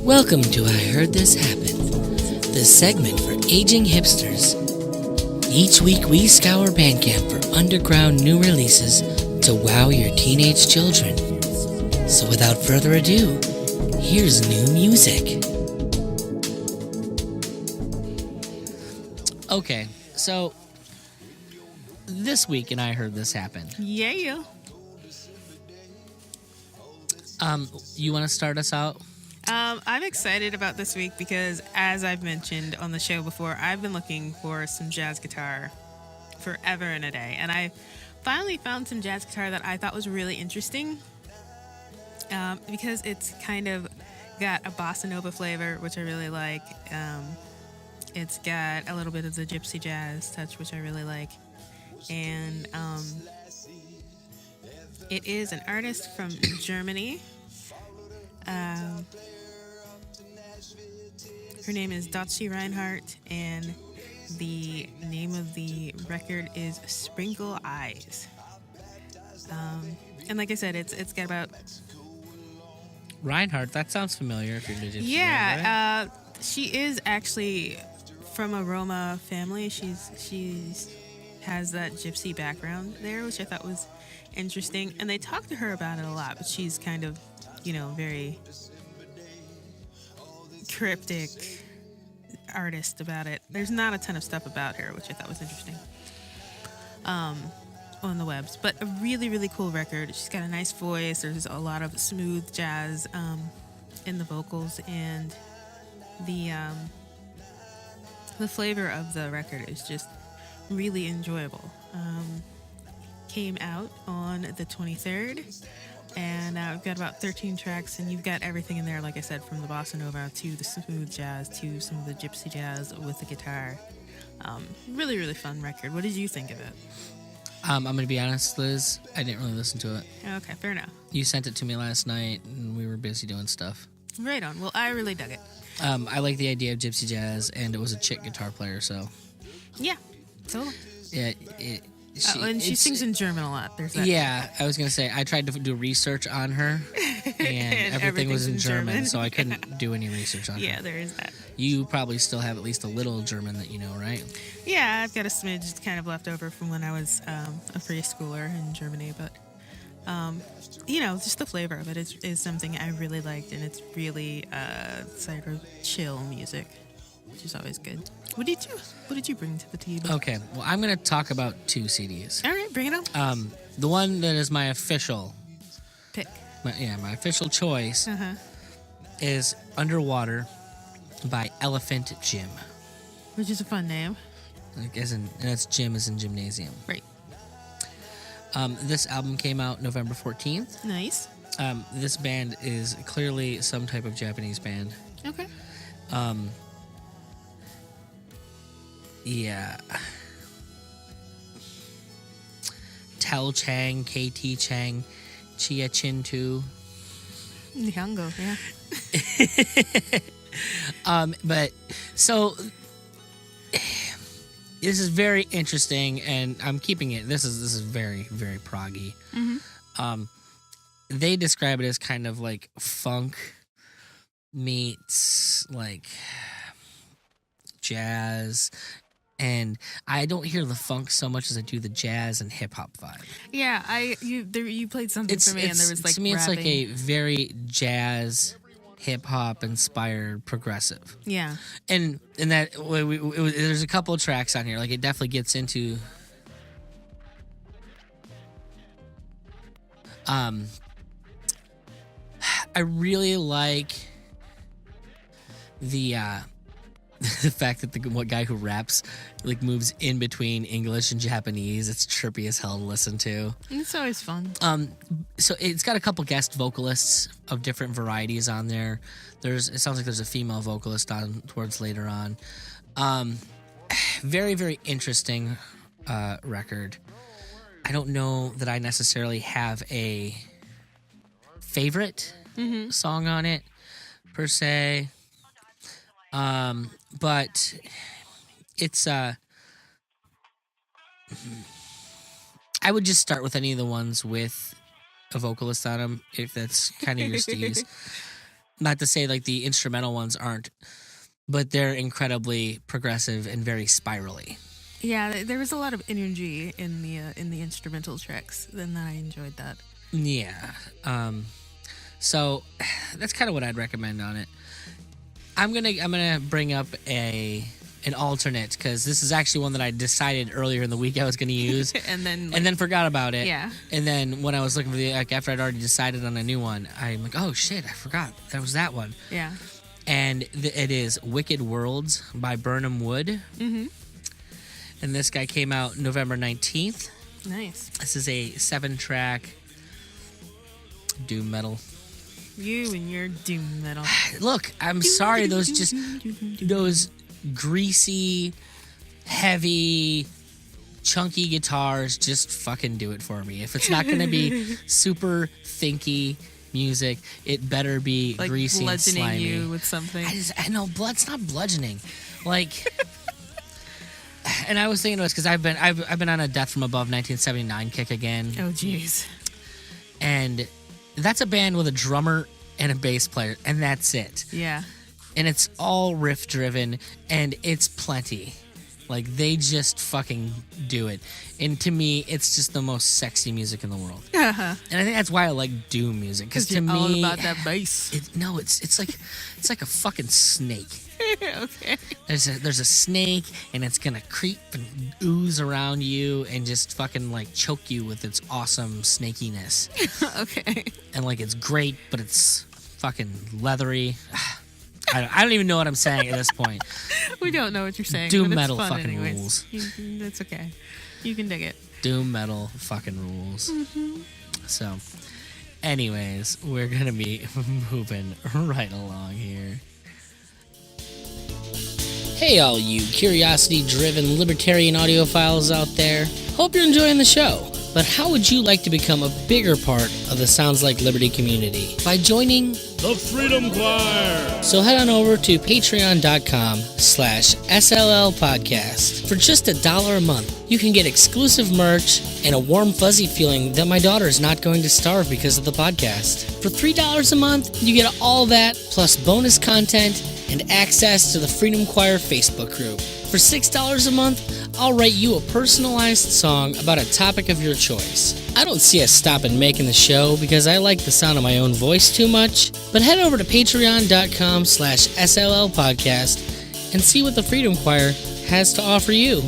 Welcome to I Heard This Happen, the segment for aging hipsters. Each week we scour Bandcamp for underground new releases to wow your teenage children. So without further ado, here's new music. Okay, so this week in I Heard This Happen. Yeah. You want to start us out? I'm excited about this week because, as I've mentioned on the show before, I've been looking for some jazz guitar forever and a day. And I finally found some jazz guitar that I thought was really interesting because it's kind of got a bossa nova flavor, which I really like. It's got a little bit of the gypsy jazz touch, which I really like. And it is an artist from Germany. Her name is Dotschy Reinhardt, and the name of the record is Sprinkle Eyes. And like I said, it's got about... Reinhardt, that sounds familiar if you're Gypsy. Yeah, right? She is actually from a Roma family. She's has that gypsy background there, which I thought was interesting. And they talk to her about it a lot, but she's kind of, very cryptic artist about it. There's not a ton of stuff about her, which I thought was interesting on the webs. But a really, really cool record. She's got a nice voice. There's a lot of smooth jazz in the vocals, and the flavor of the record is just really enjoyable. Came out on the 23rd, and we've got about 13 tracks, and you've got everything in there, like I said, from the bossa nova to the smooth jazz to some of the gypsy jazz with the guitar. Really, really fun record. What did you think of it? I'm going to be honest, Liz, I didn't really listen to it. Okay, fair enough. You sent it to me last night, and we were busy doing stuff. Right on. Well, I really dug it. I like the idea of gypsy jazz, and it was a chick guitar player, so... Yeah, totally. Yeah, and she sings in German a lot. There's that. Yeah, I was going to say, I tried to do research on her, and everything was in German, so I couldn't do any research on her. Yeah, there is that. You probably still have at least a little German that you know, right? Yeah, I've got a smidge kind of left over from when I was a preschooler in Germany, but, just the flavor of it is something I really liked, and it's really sort of chill music, which is always good. What did you bring to the table? Okay, well, I'm going to talk about two CDs. All right, bring it on. The one that is my official pick. My official choice is Underwater by Elephant Gym. Which is a fun name. And that's gym as in gymnasium. Right. This album came out November 14th. Nice. This band is clearly some type of Japanese band. Okay. Yeah. Tel Chang, KT Chang, Chia Chin Tu. Nihongo, yeah. But so this is very interesting, and I'm keeping it. This is very, very proggy. Mm-hmm. They describe it as kind of like funk meets like jazz. And I don't hear the funk so much as I do the jazz and hip hop vibe. Yeah, you played something for me, and there was like to me, rapping. It's like a very jazz, hip hop inspired progressive. Yeah, and that there's a couple of tracks on here. Like it definitely gets into. I really like the fact that the guy who raps like moves in between English and Japanese. It's trippy as hell to listen to. It's always fun. So it's got a couple guest vocalists of different varieties on there. It sounds like there's a female vocalist on towards later on. Very, very interesting record. I don't know that I necessarily have a favorite song on it per se. But it's I would just start with any of the ones with a vocalist on them, if that's kind of your steez. Not to say like the instrumental ones aren't, but they're incredibly progressive and very spirally. Yeah, there was a lot of energy in the instrumental tracks, and I enjoyed that. Yeah. So that's kind of what I'd recommend on it. I'm gonna bring up an alternate, because this is actually one that I decided earlier in the week I was gonna use, and then forgot about it. Yeah. And then when I was looking for after I'd already decided on a new one, I'm like, oh shit, I forgot that was that one. Yeah. And it is Wicked Worlds by Burnham Wood. Mm-hmm. And this guy came out November 19th. Nice. This is a 7-track doom metal. You and your doom metal. Look, I'm sorry, those greasy, heavy, chunky guitars just fucking do it for me. If it's not going to be super thinky music, it better be like greasy and slimy. bludgeoning you with something. I know, it's not bludgeoning. Like, and I was thinking of this because I've been on a Death from Above 1979 kick again. Oh, jeez. And that's a band with a drummer and a bass player, and that's it. Yeah. And it's all riff driven, and it's plenty. Like, they just fucking do it. And to me, it's just the most sexy music in the world. Uh-huh. And I think that's why I like doom music, because to me, all about that bass. It's like a fucking snake. Okay. There's a snake, and it's gonna creep and ooze around you and just fucking like choke you with its awesome snakiness. Okay. And like, it's great, but it's fucking leathery. I don't even know what I'm saying at this point. We don't know what you're saying. Doom but metal it's fun fucking anyways. rules. That's okay. You can dig it. Doom metal fucking rules. Mm-hmm. So, anyways, we're gonna be moving right along here. Hey, all you curiosity-driven libertarian audiophiles out there. Hope you're enjoying the show. But how would you like to become a bigger part of the Sounds Like Liberty community? By joining the Freedom Choir. So head on over to patreon.com/SLL podcast. For just $1 a month, you can get exclusive merch and a warm, fuzzy feeling that my daughter is not going to starve because of the podcast. For $3 a month, you get all that, plus bonus content and access to the Freedom Choir Facebook group. For $6 a month, I'll write you a personalized song about a topic of your choice. I don't see us stopping making the show because I like the sound of my own voice too much, but head over to patreon.com/SLL podcast and see what the Freedom Choir has to offer you.